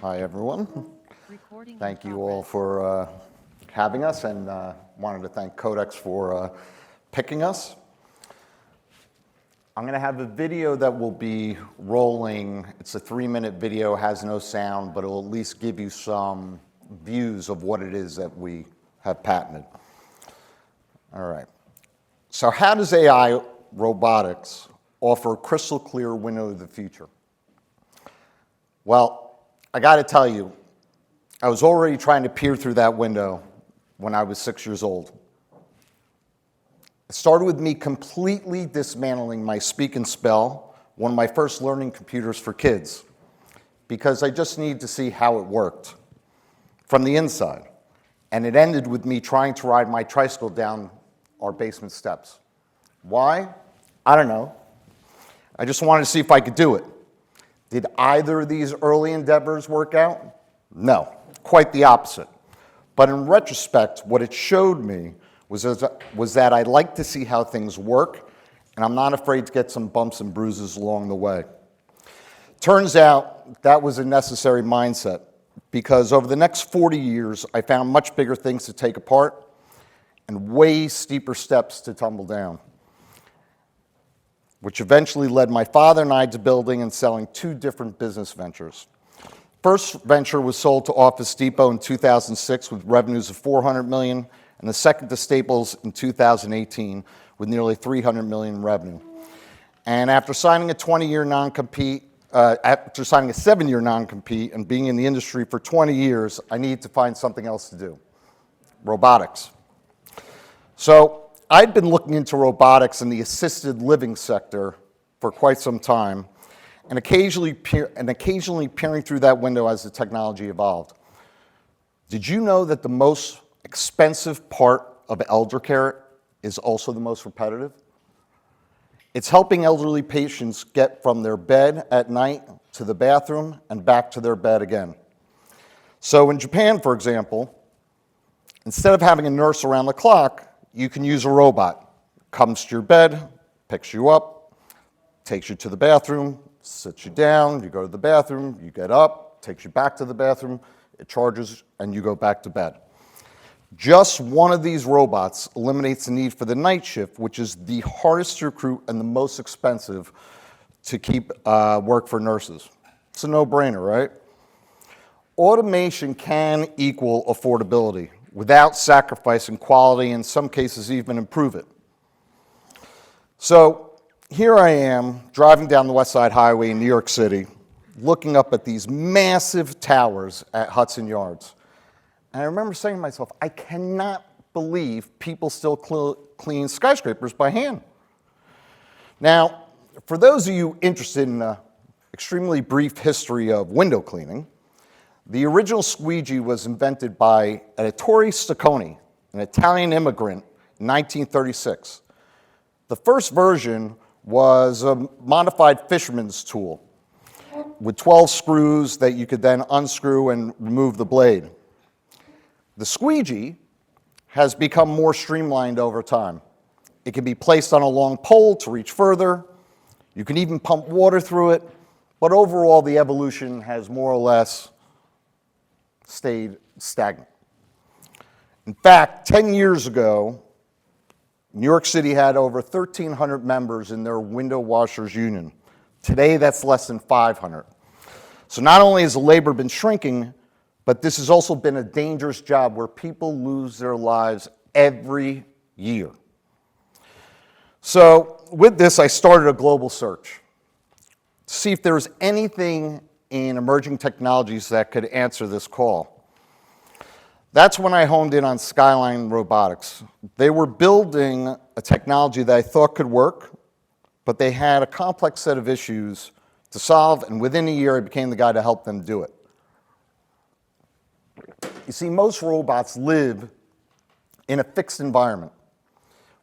Hi, everyone. Thank you all for having us, and wanted to thank Codex for picking us. I'm going to have a video that will be rolling. It's a 3-minute video, has no sound, but it will at least give you some views of what it is that we have patented. All right. So how does AI robotics offer a crystal clear window to the future? Well, I got to tell you, I was already trying to peer through that window when I was 6 years old. It started with me completely dismantling my Speak and Spell, one of my first learning computers for kids, because I just needed to see how it worked from the inside. And it ended with me trying to ride my tricycle down our basement steps. Why? I don't know. I just wanted to see if I could do it. Did either of these early endeavors work out? No, quite the opposite. But in retrospect, what it showed me was that I like to see how things work, and I'm not afraid to get some bumps and bruises along the way. Turns out that was a necessary mindset, because over the next 40 years, I found much bigger things to take apart and way steeper steps to tumble down, which eventually led my father and I to building and selling 2 different business ventures. First venture was sold to Office Depot in 2006 with revenues of $400 million, and the second to Staples in 2018 with nearly $300 million in revenue. And after signing a 20-year non-compete, after signing a 7-year non-compete and being in the industry for 20 years, I needed to find something else to do: robotics. So I'd been looking into robotics in the assisted living sector for quite some time, and occasionally peering through that window as the technology evolved. Did you know that the most expensive part of elder care is also the most repetitive? It's helping elderly patients get from their bed at night to the bathroom and back to their bed again. So in Japan, for example, instead of having a nurse around the clock, you can use a robot. Comes to your bed, picks you up, takes you to the bathroom, sits you down, you go to the bathroom, you get up, takes you back to the bathroom, it charges, and you go back to bed. Just one of these robots eliminates the need for the night shift, which is the hardest to recruit and the most expensive to keep work for nurses. It's a no-brainer, right? Automation can equal affordability without sacrificing quality, in some cases even improve it. So here I am driving down the West Side Highway in New York City, looking up at these massive towers at Hudson Yards. And I remember saying to myself, I cannot believe people still clean skyscrapers by hand. Now, for those of you interested in an extremely brief history of window cleaning, the original squeegee was invented by Ettore Stocconi, an Italian immigrant, in 1936. The first version was a modified fisherman's tool with 12 screws that you could then unscrew and remove the blade. The squeegee has become more streamlined over time. It can be placed on a long pole to reach further. You can even pump water through it, but overall the evolution has more or less stayed stagnant. In fact, 10 years ago, New York City had over 1,300 members in their window washers union. Today, that's less than 500. So not only has the labor been shrinking, but this has also been a dangerous job where people lose their lives every year. So with this, I started a global search to see if there was anything in emerging technologies that could answer this call. That's when I honed in on Skyline Robotics. They were building a technology that I thought could work, but they had a complex set of issues to solve, and within a year I became the guy to help them do it. You see, most robots live in a fixed environment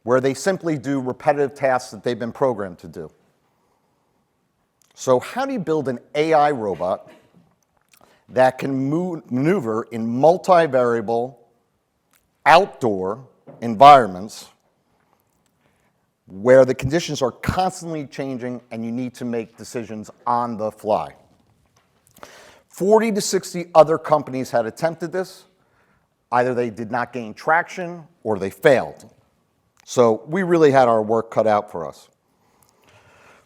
where they simply do repetitive tasks that they've been programmed to do. So how do you build an AI robot that can maneuver in multivariable outdoor environments where the conditions are constantly changing and you need to make decisions on the fly? 40 to 60 other companies had attempted this. Either they did not gain traction or they failed. So we really had our work cut out for us.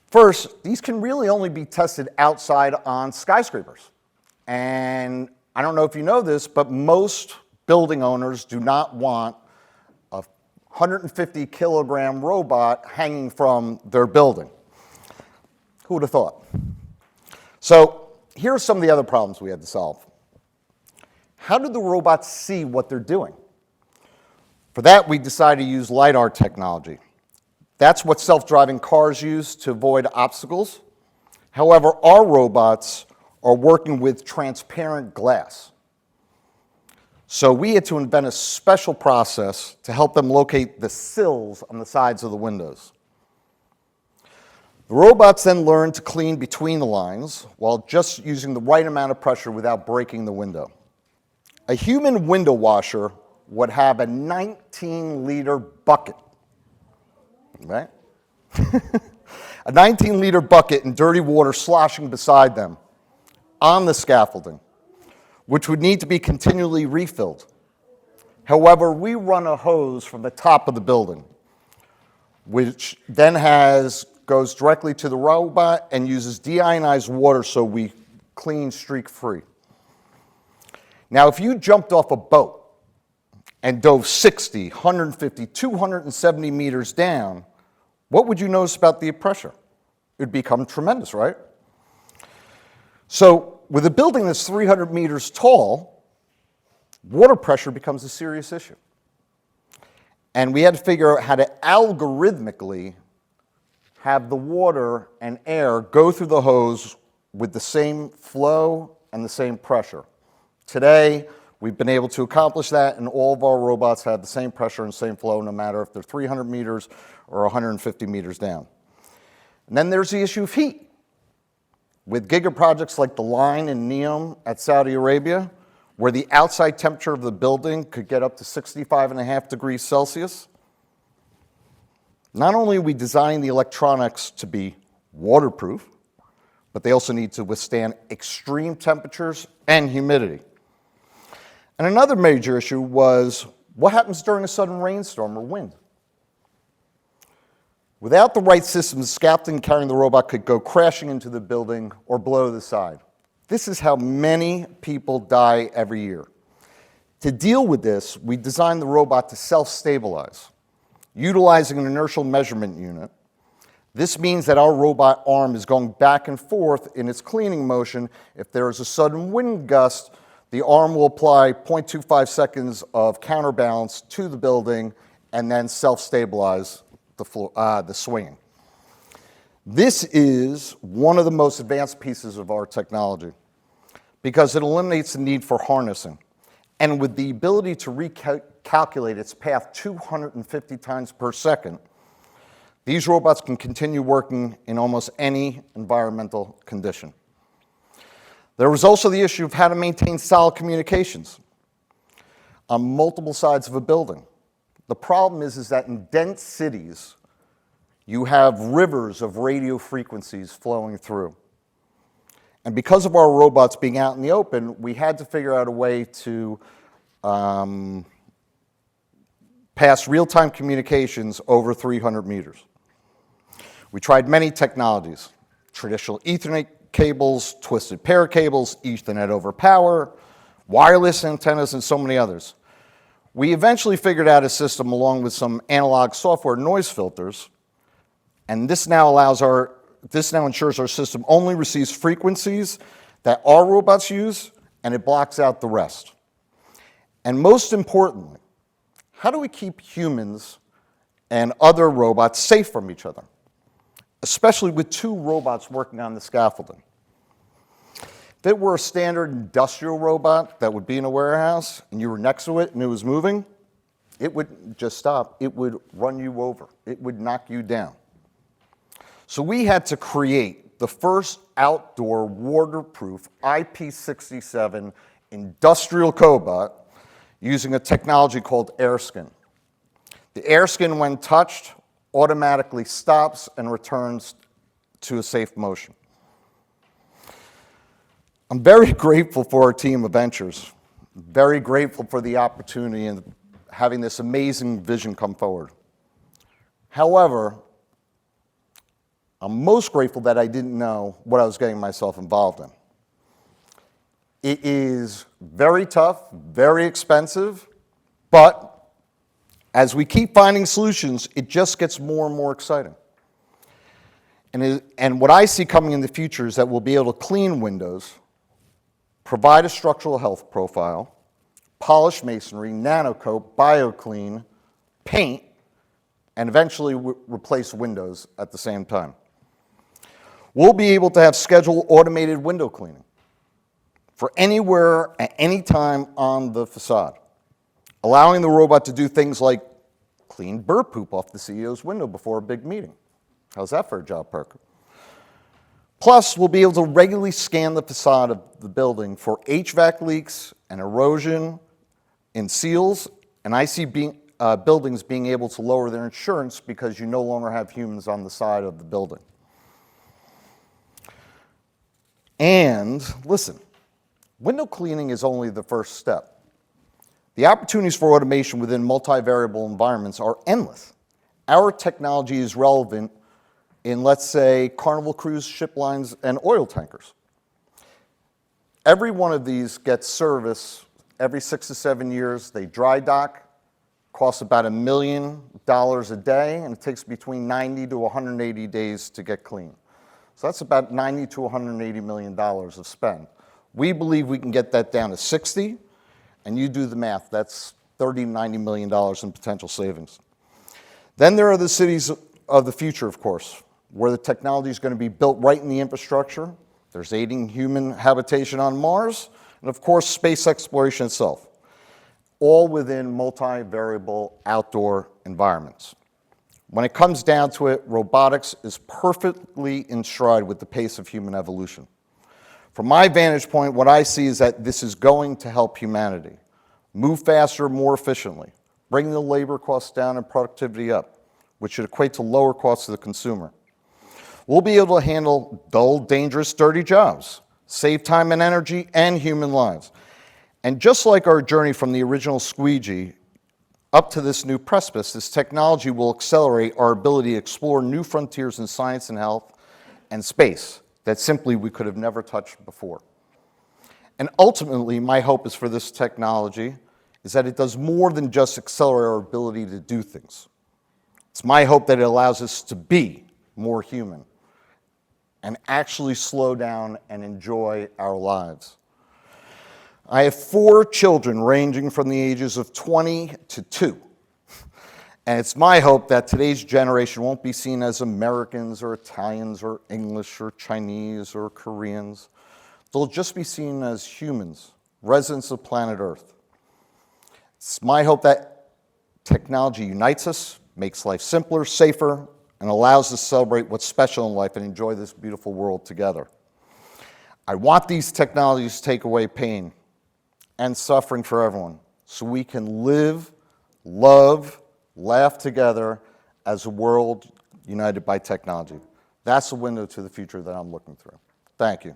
First, these can really only be tested outside on skyscrapers. And I don't know if you know this, but most building owners do not want a 150 kilogram robot hanging from their building. Who would have thought? So here are some of the other problems we had to solve. How do the robots see what they're doing? For that, we decided to use LiDAR technology. That's what self-driving cars use to avoid obstacles. However, our robots are working with transparent glass. So we had to invent a special process to help them locate the sills on the sides of the windows. The robots then learn to clean between the lines while just using the right amount of pressure without breaking the window. A human window washer would have a 19-liter bucket, right? A 19-liter bucket and dirty water sloshing beside them on the scaffolding, which would need to be continually refilled. However, we run a hose from the top of the building, which then goes directly to the robot and uses deionized water so we clean streak-free. Now, if you jumped off a boat and dove 60, 150, 270 meters down, what would you notice about the pressure? It would become tremendous, right? So with a building that's 300 meters tall, water pressure becomes a serious issue. And we had to figure out how to algorithmically have the water and air go through the hose with the same flow and the same pressure. Today, we've been able to accomplish that, and all of our robots have the same pressure and same flow, no matter if they're 300 meters or 150 meters down. And then there's the issue of heat. With giga projects like the line in Neom at Saudi Arabia, where the outside temperature of the building could get up to 65.5 degrees Celsius, not only are we designing the electronics to be waterproof, but they also need to withstand extreme temperatures and humidity. And another major issue was, what happens during a sudden rainstorm or wind? Without the right systems, the scaffolding carrying the robot could go crashing into the building or blow to the side. This is how many people die every year. To deal with this, we designed the robot to self-stabilize, utilizing an inertial measurement unit. This means that our robot arm is going back and forth in its cleaning motion. If there is a sudden wind gust, the arm will apply 0.25 seconds of counterbalance to the building and then self-stabilize the swinging. This is one of the most advanced pieces of our technology because it eliminates the need for harnessing. And with the ability to recalculate its path 250 times per second, these robots can continue working in almost any environmental condition. There was also the issue of how to maintain solid communications on multiple sides of a building. The problem is that in dense cities, you have rivers of radio frequencies flowing through. And because of our robots being out in the open, we had to figure out a way to pass real-time communications over 300 meters. We tried many technologies, traditional Ethernet cables, twisted pair cables, Ethernet over power, wireless antennas, and so many others. We eventually figured out a system along with some analog software noise filters, and this now ensures our system only receives frequencies that our robots use, and it blocks out the rest. And most importantly, how do we keep humans and other robots safe from each other, especially with two robots working on the scaffolding? If it were a standard industrial robot that would be in a warehouse and you were next to it and it was moving, it would just stop. It would run you over. It would knock you down. So we had to create the first outdoor waterproof IP67 industrial cobot using a technology called AirSkin. The AirSkin, when touched, automatically stops and returns to a safe motion. I'm very grateful for our team of ventures, very grateful for the opportunity and having this amazing vision come forward. However, I'm most grateful that I didn't know what I was getting myself involved in. It is very tough, very expensive, but as we keep finding solutions, it just gets more and more exciting. And what I see coming in the future is that we'll be able to clean windows, provide a structural health profile, polish masonry, nanocoat, bioclean, paint, and eventually replace windows at the same time. We'll be able to have scheduled automated window cleaning for anywhere at any time on the facade, allowing the robot to do things like clean bird poop off the CEO's window before a big meeting. How's that for a job perk? Plus, we'll be able to regularly scan the facade of the building for HVAC leaks and erosion in seals, and I see buildings being able to lower their insurance because you no longer have humans on the side of the building. And listen, window cleaning is only the first step. The opportunities for automation within multivariable environments are endless. Our technology is relevant in, let's say, Carnival cruise ship lines and oil tankers. Every one of these gets service every 6 to 7 years. They dry dock, costs about $1 million a day, and it takes between 90 to 180 days to get clean. So that's about $90 to $180 million of spend. We believe we can get that down to 60, and you do the math. That's $30 to $90 million in potential savings. Then there are the cities of the future, of course, where the technology is going to be built right in the infrastructure. There's aiding human habitation on Mars, and of course, space exploration itself, all within multivariable outdoor environments. When it comes down to it, robotics is perfectly in stride with the pace of human evolution. From my vantage point, what I see is that this is going to help humanity move faster, more efficiently, bring the labor costs down and productivity up, which should equate to lower costs to the consumer. We'll be able to handle dull, dangerous, dirty jobs, save time and energy, and human lives. And just like our journey from the original squeegee up to this new precipice, this technology will accelerate our ability to explore new frontiers in science and health and space that simply we could have never touched before. And ultimately, my hope is for this technology is that it does more than just accelerate our ability to do things. It's my hope that it allows us to be more human and actually slow down and enjoy our lives. I have 4 children ranging from the ages of 20 to 2. And it's my hope that today's generation won't be seen as Americans or Italians or English or Chinese or Koreans. They'll just be seen as humans, residents of planet Earth. It's my hope that technology unites us, makes life simpler, safer, and allows us to celebrate what's special in life and enjoy this beautiful world together. I want these technologies to take away pain and suffering for everyone so we can live, love, laugh together as a world united by technology. That's the window to the future that I'm looking through. Thank you.